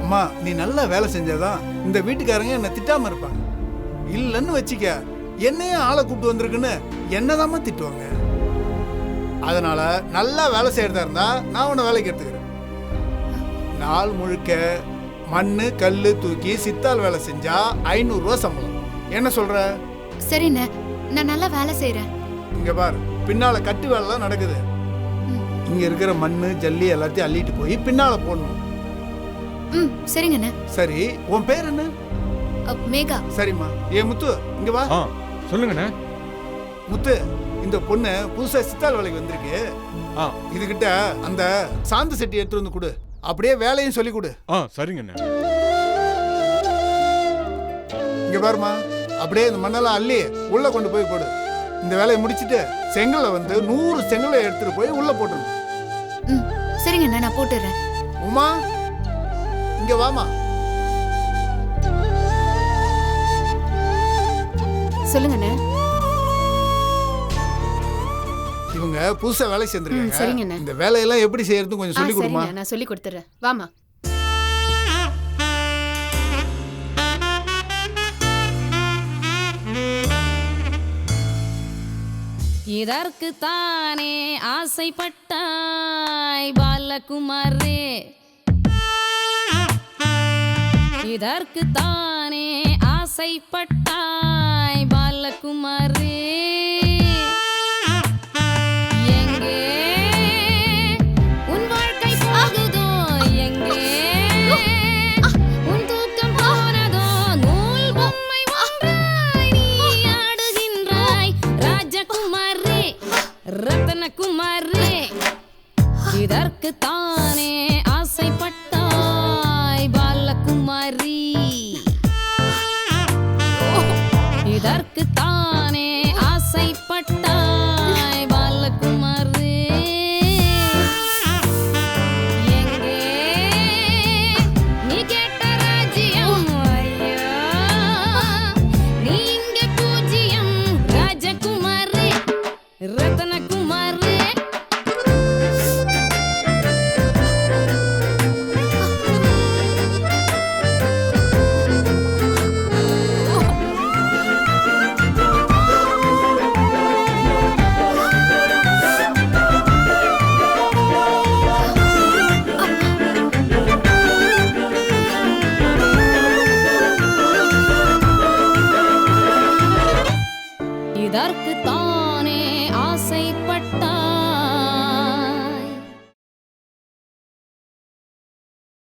அம்மா நீ நல்லா வேலை செஞ்சாதான் இந்த வீட்டுக்காரங்க என்ன திட்டாம இருப்பாங்க. இல்லைன்னு வச்சிக்க என்னையே ஆளை கூப்பிட்டு வந்திருக்குன்னு என்னதாம்மா திட்டுவாங்க. அதனால நல்லா வேலை செய்யறதா இருந்தா நான் உன்னை வேலைக்கு எடுத்துக்கிறேன். நாள் முழுக்க மண்ணு கல்லு தூக்கி சித்தால் வேலை செஞ்சா 500 ரூபா சம்பளம். என்ன சொல்ற? சரிண்ணே, நான் நல்லா வேலை செய்யறேன். இங்க பாரு, பின்னால கட்டு வேலை நடக்குது. இங்க இருக்கிற மண்ணு ஜல்லி எல்லாத்தையும் அள்ளிட்டு போய் பின்னால போடணும். சரிங்கண்ணே. சரி, உன் பேர் என்ன? மேகா. சரிம்மா. ஏ முத்து, இங்க வா. சொல்லுங்கண்ணே. முத்து, இந்த பொண்ணு புதுசா சித்தால் வேலைக்கு வந்திருக்கு. இதுகிட்ட அந்த சாந்து செட்டி எடுத்து வந்து கொடு. அப்படியே வேலையும் சொல்லி கொடு. சரிங்கண்ணே. இங்க பாருமா, அப்படியே இந்த மண்ணெல்லாம் அள்ளி உள்ள கொண்டு போய் போடு. இந்த வேலையை முடிச்சிட்டு செங்கலை வந்து 100 செங்கலை எடுத்துட்டு போய் உள்ள போட்டுருணும். சரிங்கண்ணா, நான் போட்டுறேன். உமா, இங்க வாமா. சொல்லுங்கண்ணே. இவங்க புதுசா வேலை செஞ்சிருக்காங்க. சரிங்கண்ணே. இந்த வேலையெல்லாம் எப்படி செய்யறது கொஞ்சம் சொல்லி கொடுமா. நான் சொல்லி கொடுத்துறேன். வாமா. இதற்கு தானே ஆசைப்பட்டாய் பாலகுமாரே, இதற்கு தானே ஆசைப்பட்டாய் பாலகுமாரே. எங்கே உன் வாழ்க்கை போகுதோ, எங்கே உன் தூக்கம் போனதோ, நூல் பொம்மை ஒன்றாய் நீ ஆடுகின்றாய் ராஜகுமாரே ரத்தனகுமாரே. இதற்கு தானே ஆசைப்பட்டாய் பாலகுமாரி, இதற்கு தான்